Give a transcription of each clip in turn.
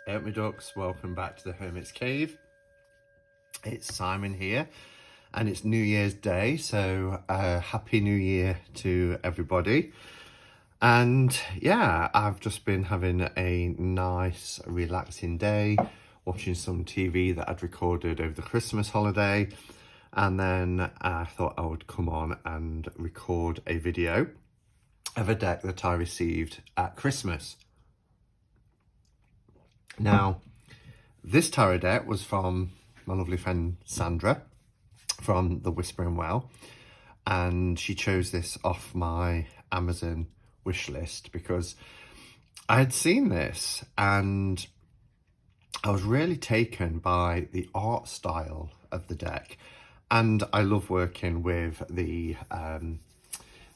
My ducks, welcome back to the Hermit's Cave. It's Simon here and it's New Year's Day, so Happy New Year to everybody. And yeah, I've just been having a nice relaxing day, watching some TV that I'd recorded over the Christmas holiday, and then I thought I would come on and record a video of a deck that I received at Christmas. Now, this tarot deck was from my lovely friend Sandra from the Whispering Well, and she chose this off my Amazon wish list because I had seen this and I was really taken by the art style of the deck, and I love working with the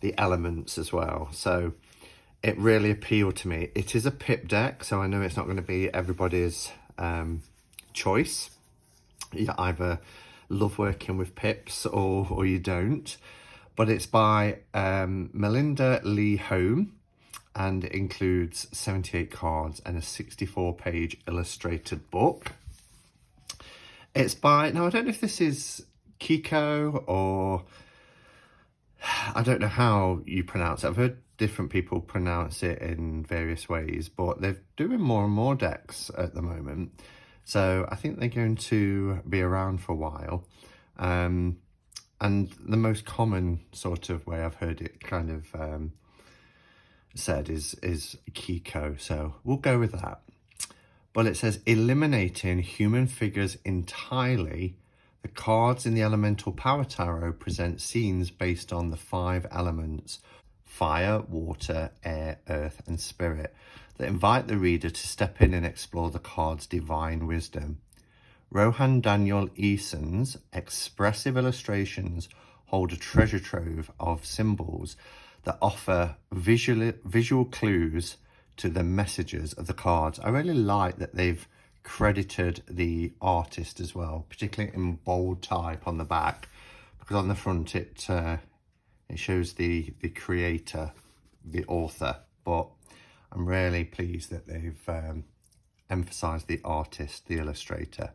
elements as well, so it really appealed to me. It is a pip deck, so I know it's not going to be everybody's choice. You either love working with pips or you don't, but it's by Melinda Lee Home, and it includes 78 cards and a 64-page illustrated book. It's by, now I don't know if this is Kiko or I don't know how you pronounce it. I've heard different people pronounce it in various ways, but they're doing more and more decks at the moment. So I think they're going to be around for a while. And the most common sort of way I've heard it kind of said is Kiko. So we'll go with that. But it says, eliminating human figures entirely, the cards in the Elemental Power Tarot present scenes based on the 5 elements: fire, water, air, earth, and spirit, that invite the reader to step in and explore the card's divine wisdom. Rohan Daniel Eason's expressive illustrations hold a treasure trove of symbols that offer visual clues to the messages of the cards. I really like that they've credited the artist as well, particularly in bold type on the back, because on the front it shows the creator, the author, but I'm really pleased that they've emphasized the artist, the illustrator.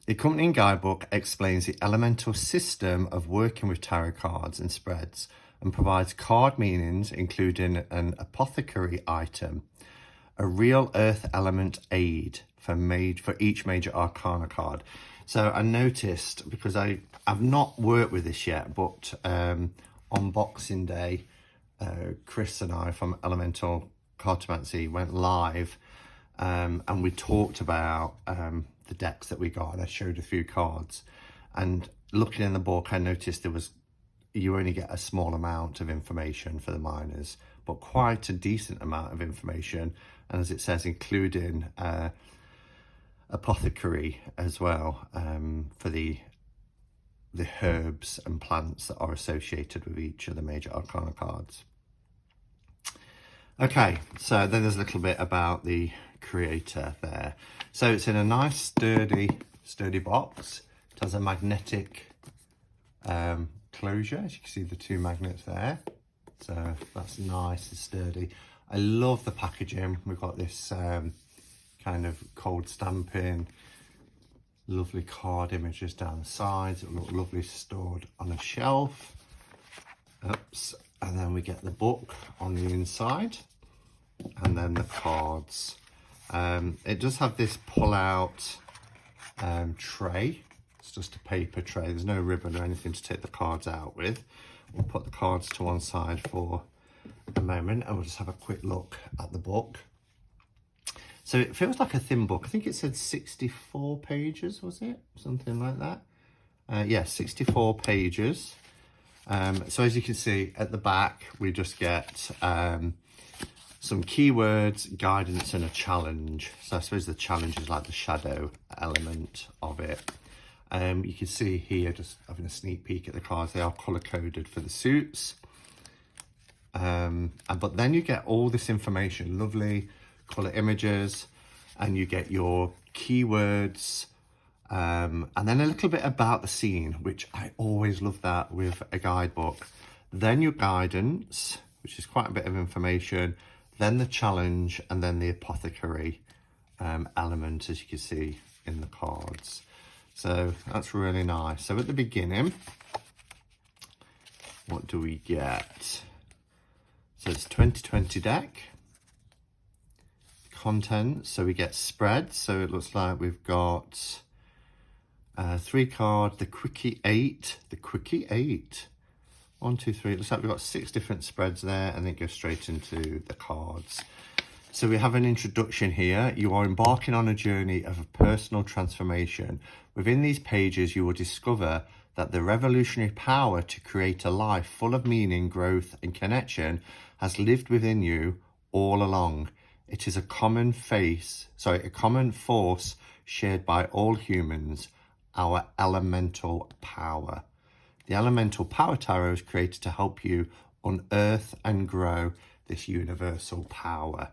The accompanying guidebook explains the elemental system of working with tarot cards and spreads, and provides card meanings, including an apothecary item, a real earth element aid for each major arcana card. So I noticed, because I've not worked with this yet, but on Boxing Day, Chris and I from Elemental Cartomancy went live, and we talked about the decks that we got, and I showed a few cards. And looking in the book, I noticed you only get a small amount of information for the minors, but quite a decent amount of information, and as it says, including apothecary as well, for the herbs and plants that are associated with each of the major arcana cards. Okay, so then there's a little bit about the creator there. So it's in a nice sturdy box. It has a magnetic closure, as you can see the 2 magnets there, so that's nice and sturdy. I love the packaging. We've got this kind of cold stamping, lovely card images down the sides. It look lovely stored on a shelf. Oops. And then we get the book on the inside, and then the cards. It does have this pull-out tray. It's just a paper tray. There's no ribbon or anything to take the cards out with. We'll put the cards to one side for a moment, and we'll just have a quick look at the book. So it feels like a thin book. I think it said 64 pages, was it? Something like that. Yeah, 64 pages. So as you can see at the back, we just get some keywords, guidance, and a challenge. So I suppose the challenge is like the shadow element of it. You can see here, just having a sneak peek at the cards, they are color coded for the suits. But then you get all this information, lovely color images, and you get your keywords, and then a little bit about the scene, which I always love that with a guidebook. Then your guidance, which is quite a bit of information, then the challenge, and then the apothecary element, as you can see in the cards. So that's really nice. So at the beginning, what do we get? So it's 2020 deck. Contents, so we get spreads. So it looks like we've got 3 cards, the Quickie 8. The Quickie 8. 1, 2, 3. It looks like we've got 6 different spreads there, and then go straight into the cards. So we have an introduction here. You are embarking on a journey of a personal transformation. Within these pages, you will discover that the revolutionary power to create a life full of meaning, growth, and connection has lived within you all along. It is a common force shared by all humans, our elemental power. The Elemental Power Tarot is created to help you unearth and grow this universal power.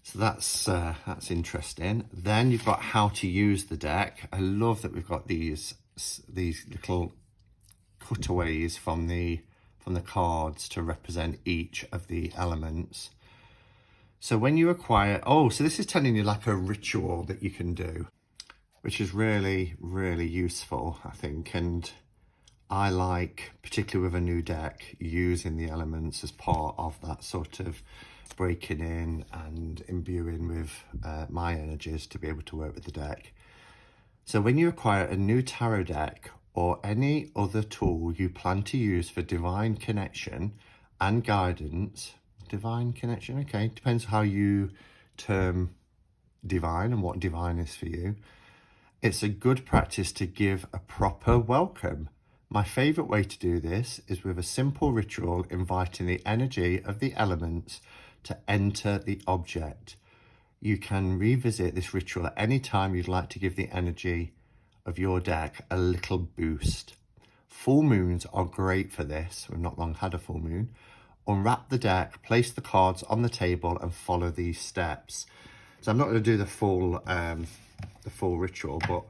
So that's interesting. Then you've got how to use the deck. I love that we've got these little cutaways from the cards to represent each of the elements. So when you acquire, so this is telling you like a ritual that you can do, which is really, really useful, I think. And I like, particularly with a new deck, using the elements as part of that sort of breaking in and imbuing with my energies to be able to work with the deck. So when you acquire a new tarot deck or any other tool you plan to use for divine connection and guidance, divine connection, okay, depends how you term divine and what divine is for you. It's a good practice to give a proper welcome. My favourite way to do this is with a simple ritual inviting the energy of the elements to enter the object. You can revisit this ritual at any time you'd like to give the energy of your deck a little boost. Full moons are great for this. We've not long had a full moon. Unwrap the deck, place the cards on the table and follow these steps. So I'm not going to do the full ritual, but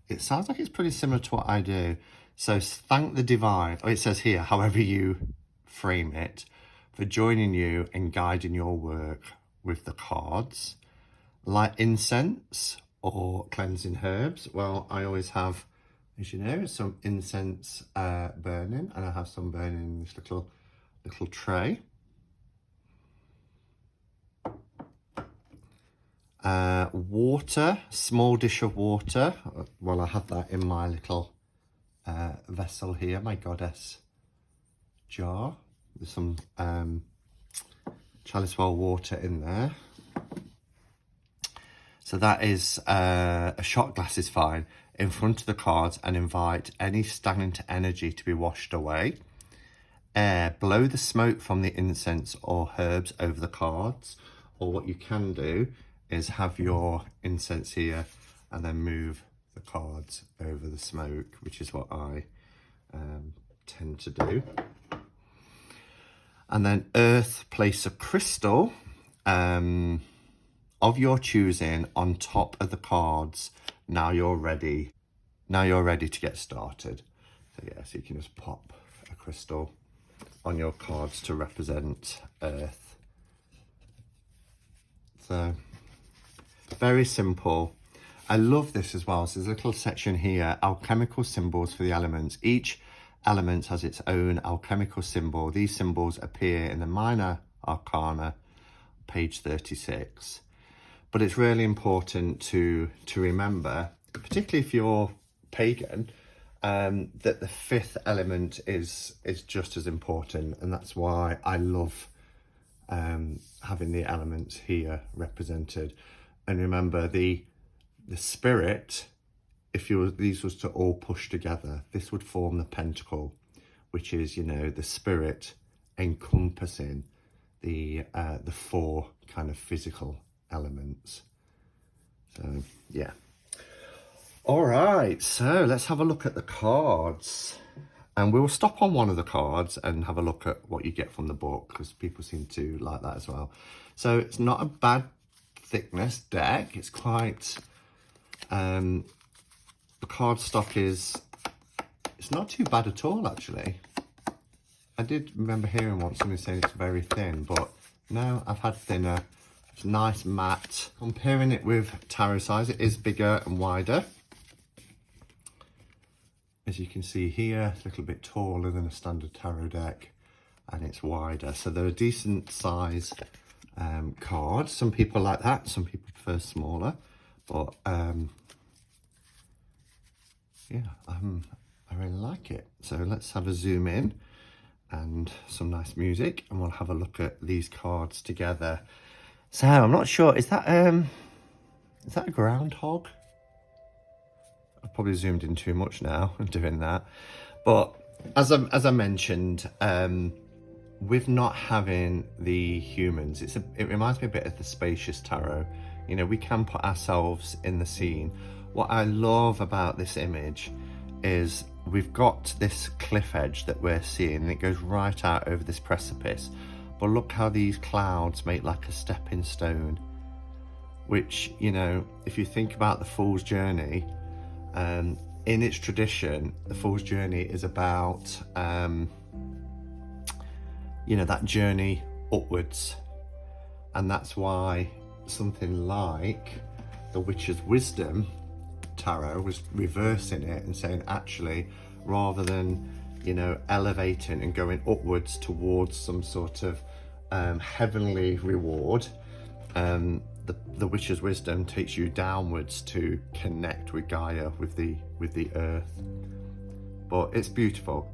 it sounds like it's pretty similar to what I do. So thank the divine, it says here, however you frame it, for joining you and guiding your work with the cards. Light incense or cleansing herbs. Well, I always have, as you know, some incense burning, and I have some burning in this little tray. Water, small dish of water. Well, I have that in my little vessel here, my goddess jar. There's some chalice well water in there. So that is a shot glass is fine in front of the cards and invite any stagnant energy to be washed away. Air, blow the smoke from the incense or herbs over the cards, or what you can do is have your incense here and then move the cards over the smoke, which is what I tend to do. And then earth, place a crystal of your choosing on top of the cards. Now you're ready to get started. So yeah, so you can just pop a crystal on your cards to represent earth. So very simple. I love this as well. So there's a little section here, alchemical symbols for the elements. Each element has its own alchemical symbol. These symbols appear in the minor arcana, page 36. But it's really important to remember, particularly if you're pagan, that the fifth element is just as important, and that's why I love having the elements here represented. And remember, the spirit, if these was to all push together, this would form the pentacle, which is, you know, the spirit encompassing the 4 kind of physical elements. So yeah. All right, so let's have a look at the cards, and we'll stop on one of the cards and have a look at what you get from the book, because people seem to like that as well. So it's not a bad thickness deck. It's quite the cardstock it's not too bad at all, actually. I did remember hearing once somebody saying it's very thin, but no, I've had thinner It's nice matte. Comparing it with tarot size, it is bigger and wider. As you can see here, it's a little bit taller than a standard tarot deck, and it's wider. So they're a decent size card. Some people like that, some people prefer smaller, but yeah, I really like it. So let's have a zoom in and some nice music, and we'll have a look at these cards together. So I'm not sure, is that a groundhog? I've probably zoomed in too much now and doing that, but as I mentioned, with not having the humans, it reminds me a bit of the Spacious Tarot. You know, we can put ourselves in the scene. What I love about this image is we've got this cliff edge that we're seeing, and it goes right out over this precipice. But look how these clouds make like a stepping stone, which, you know, if you think about the Fool's Journey, in its tradition, the Fool's Journey is about, you know, that journey upwards. And that's why something like the Witch's Wisdom Tarot was reversing it and saying, actually, rather than, you know, elevating and going upwards towards some sort of heavenly reward, the Witch's Wisdom takes you downwards to connect with Gaia, with the earth. But it's beautiful,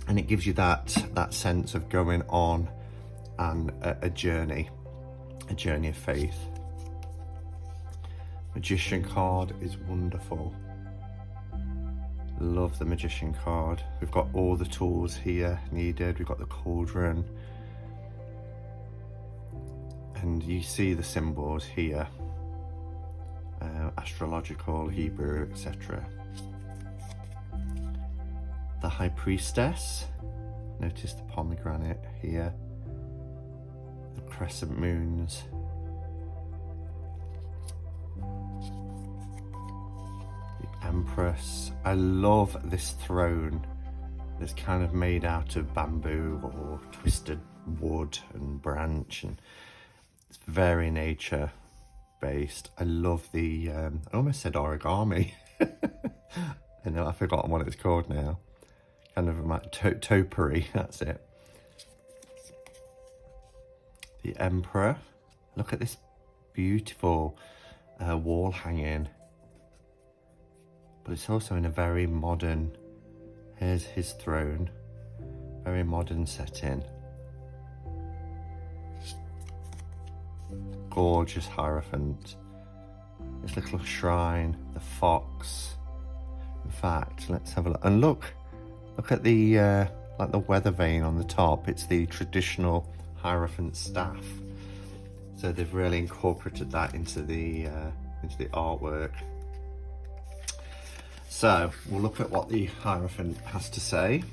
and it gives you that sense of going on and a journey of faith. Magician card is wonderful. Love the Magician card. We've got all the tools here needed. We've got the cauldron, and you see the symbols here, astrological, Hebrew, etc. The High Priestess. Notice the pomegranate here. The crescent moons. The Empress. I love this throne that's kind of made out of bamboo or twisted wood and branch, and it's very nature based. I love the I almost said origami. I know, I've forgotten what it's called now. Kind of like topiary, that's it. The Emperor. Look at this beautiful wall hanging. But it's also in a very modern, here's his throne, very modern setting. Gorgeous Hierophant. This little shrine, the fox. In fact, let's have a look. And look at the like the weather vane on the top. It's the traditional Hierophant staff. So they've really incorporated that into the artwork. So we'll look at what the Hierophant has to say.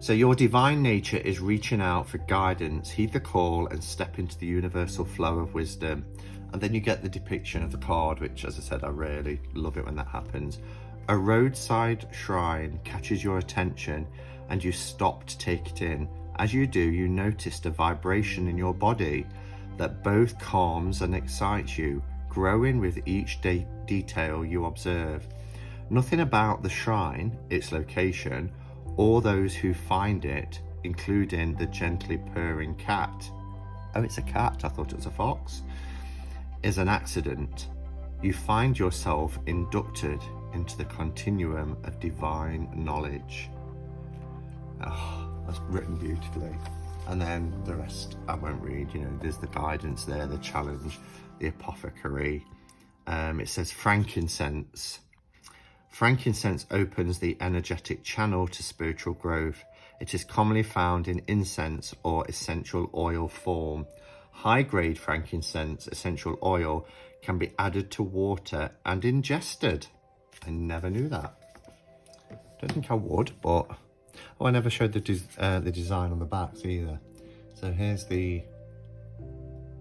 So your divine nature is reaching out for guidance. Heed the call and step into the universal flow of wisdom. And then you get the depiction of the card, which, as I said, I really love it when that happens. A roadside shrine catches your attention and you stop to take it in. As you do, you noticed a vibration in your body that both calms and excites you, growing with each detail you observe. Nothing about the shrine, its location, or those who find it, including the gently purring cat. Oh, it's a cat, I thought it was a fox. Is an accident. You find yourself inducted into the continuum of divine knowledge. Oh, that's written beautifully. And then the rest I won't read. You know, there's the guidance there, the challenge, the apothecary. It says frankincense. Frankincense opens the energetic channel to spiritual growth. It is commonly found in incense or essential oil form. High-grade frankincense essential oil can be added to water and ingested. I never knew that. Don't think I would, but I never showed the design on the backs either. So here's the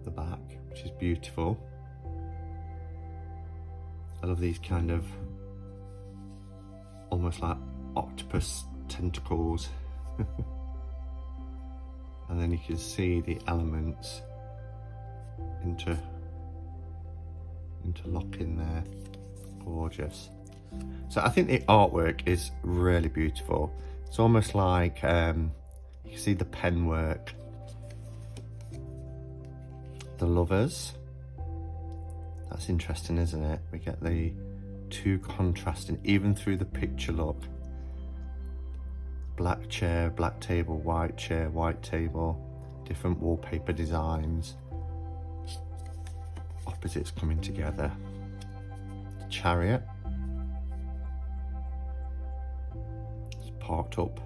back, which is beautiful. I love these kind of almost like octopus tentacles. And then you can see the elements interlock in there. Gorgeous. So I think the artwork is really beautiful. It's almost like you can see the pen work, the lovers. That's interesting, isn't it? We get the two contrasting even through the picture. Look, black chair, black table, white chair, white table, different wallpaper designs, opposites coming together. The chariot, it's parked up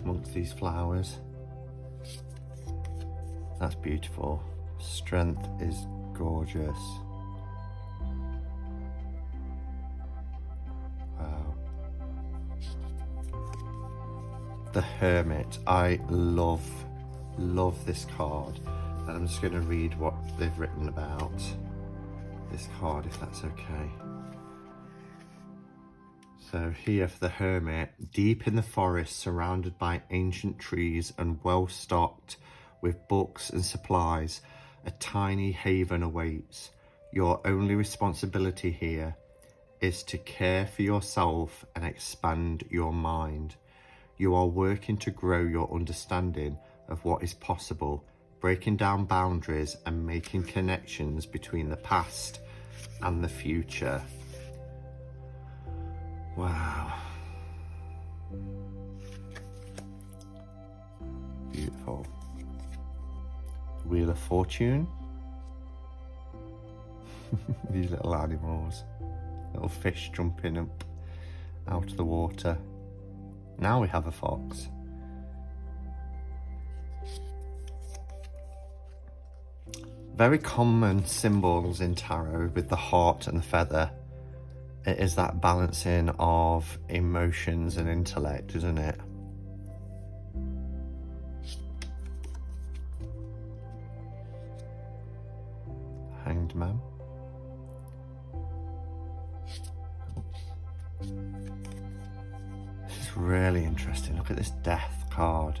amongst these flowers. That's beautiful. Strength is gorgeous. Wow. The Hermit. I love this card. And I'm just going to read what they've written about this card, if that's okay. So here for the Hermit, deep in the forest, surrounded by ancient trees and well stocked with books and supplies, a tiny haven awaits. Your only responsibility here is to care for yourself and expand your mind. You are working to grow your understanding of what is possible, breaking down boundaries and making connections between the past and the future. Wow. Beautiful. Wheel of Fortune. These little animals. Little fish jumping up out of the water. Now we have a fox. Very common symbols in tarot with the heart and the feather. It is that balancing of emotions and intellect, isn't it? Hanged Man. This is really interesting. Look at this death card.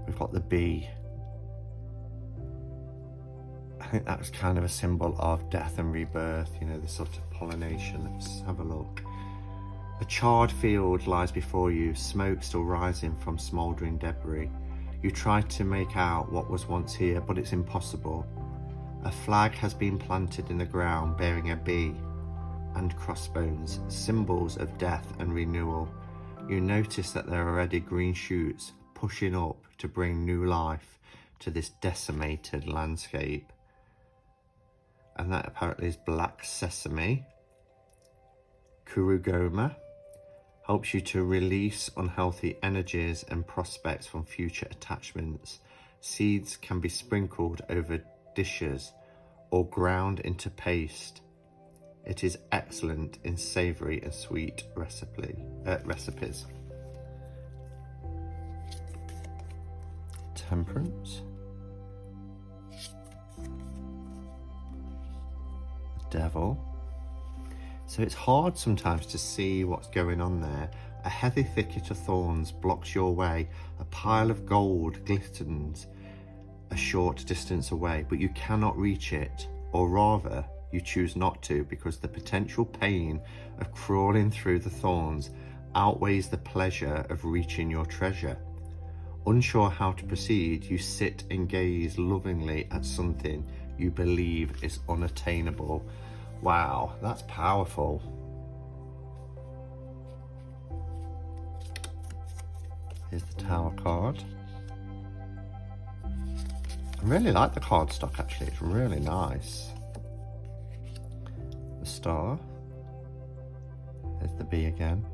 We've got the bee. I think that's kind of a symbol of death and rebirth, you know, this sort of pollination. Let's have a look. A charred field lies before you, smoke still rising from smouldering debris. You try to make out what was once here, but it's impossible. A flag has been planted in the ground bearing a bee and crossbones, symbols of death and renewal. You notice that there are already green shoots pushing up to bring new life to this decimated landscape. And that apparently is black sesame. Kurugoma helps you to release unhealthy energies and prospects from future attachments. Seeds can be sprinkled over dishes or ground into paste. It is excellent in savoury and sweet recipes. Temperance. Devil. So it's hard sometimes to see what's going on there. A heavy thicket of thorns blocks your way. A pile of gold glistens a short distance away, but you cannot reach it, or rather you choose not to, because the potential pain of crawling through the thorns outweighs the pleasure of reaching your treasure. Unsure how to proceed, you sit and gaze lovingly at something you believe is unattainable. Wow, that's powerful. Here's the Tower card. I really like the cardstock actually, it's really nice. The Star. There's the bee again.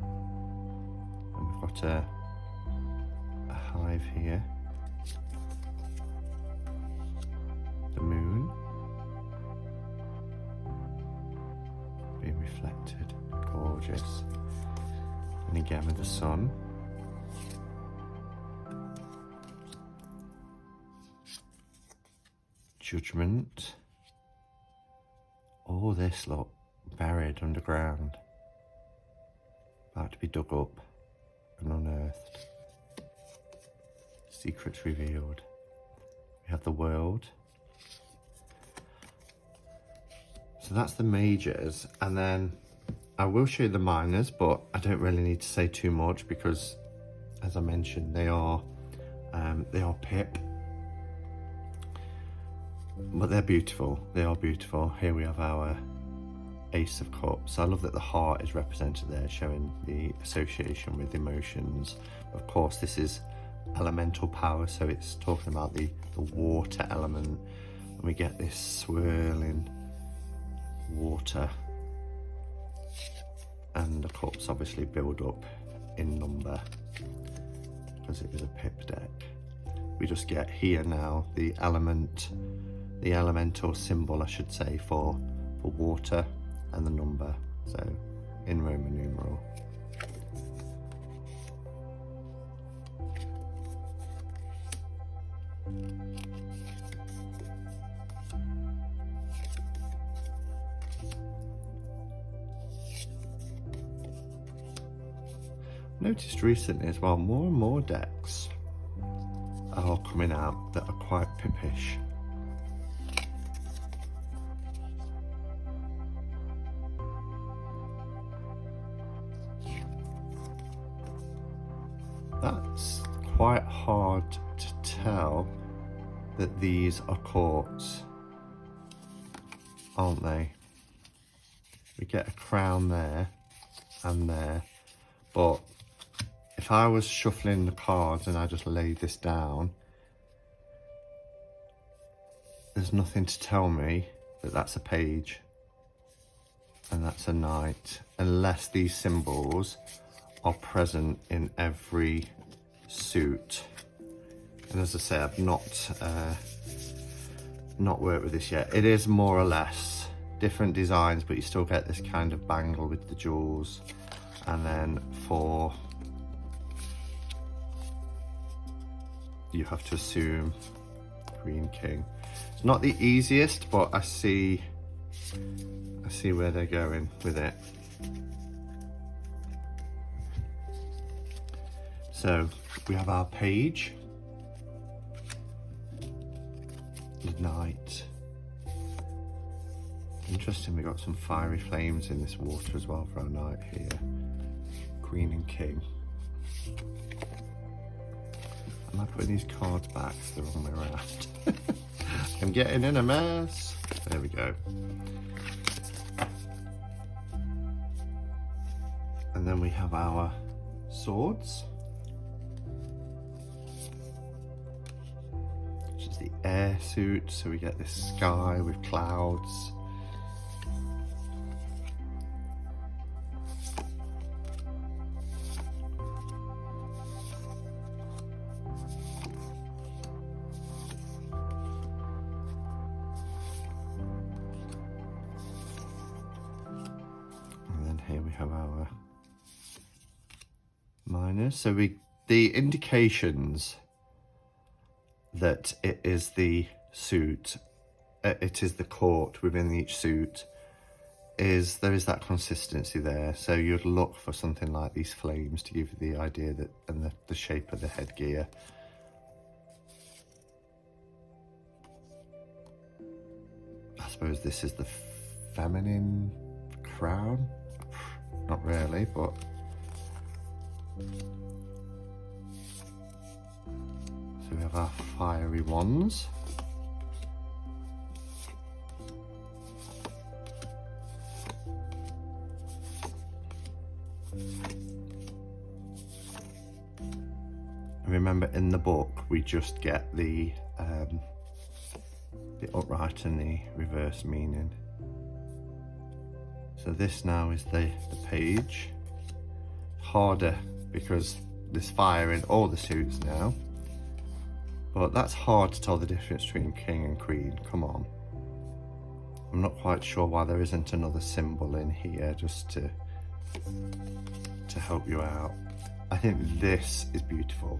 And we've got a hive here. The Moon. Being reflected. Gorgeous. And again with the Sun. Judgment. All this, look, buried underground. About to be dug up and unearthed. Secrets revealed. We have the world. So that's the majors, and then I will show you the minors, but I don't really need to say too much because, as I mentioned, they are pip, but they're beautiful. They are beautiful. Here we have our Ace of Cups. I love that the heart is represented there, showing the association with emotions. Of course, this is elemental power, so it's talking about the water element, and we get this swirling water, and the cups obviously build up in number because it is a pip deck. We just get here now the elemental symbol, I should say, for water, and the number, so in Roman numeral. Noticed recently as well, more and more decks are coming out that are quite pippish. That's quite hard to tell that these are courts, aren't they? We get a crown there and there, but if I was shuffling the cards and I just laid this down, there's nothing to tell me that that's a page and that's a knight, unless these symbols are present in every suit. And as I say, I've not worked with this yet. It is more or less different designs, but you still get this kind of bangle with the jewels. And then for, you have to assume Queen King. It's not the easiest, but I see where they're going with it. So we have our page, the knight. Interesting, we got some fiery flames in this water as well for our knight here. Queen and king. Am I putting these cards back the wrong way around? I'm getting in a mess. There we go. And then we have our swords, which is the air suit. So we get this sky with clouds. Here we have our minors. So the indications that it is the suit, it is the court within each suit, is there is that consistency there. So you'd look for something like these flames to give you the idea that, and the shape of the headgear. I suppose this is the feminine crown. Not really, but so we have our fiery wands. Remember, in the book we just get the upright and the reverse meaning. So this now is the page. Harder because there's fire in all the suits now. But that's hard to tell the difference between king and queen, come on. I'm not quite sure why there isn't another symbol in here just to help you out. I think this is beautiful.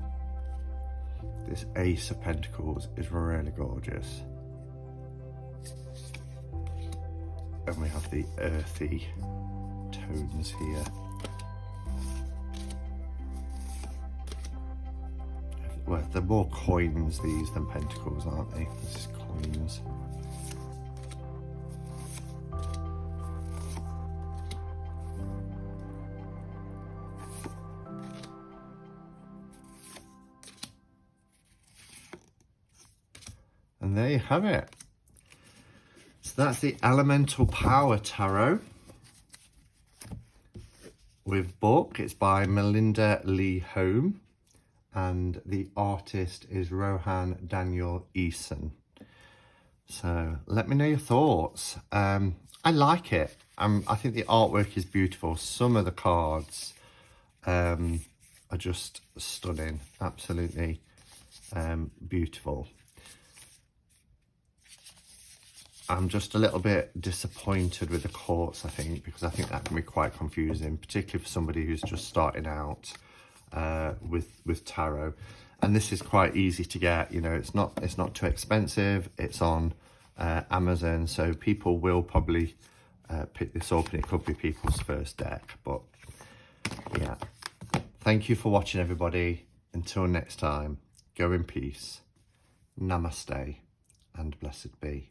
This Ace of Pentacles is really gorgeous. And we have the earthy tones here. well, they're more coins these than pentacles, aren't they? This is coins. And there you have it. So that's the Elemental Power Tarot with book. It's by Melinda Lee Home, and the artist is Rohan Daniel Eason. So let me know your thoughts. I like it. I think the artwork is beautiful. Some of the cards are just stunning, absolutely beautiful. I'm just a little bit disappointed with the quartz, I think, because I think that can be quite confusing, particularly for somebody who's just starting out with tarot. And this is quite easy to get. You know, it's not too expensive. It's on Amazon, so people will probably pick this up, and it could be people's first deck. But yeah, thank you for watching, everybody. Until next time, go in peace. Namaste and blessed be.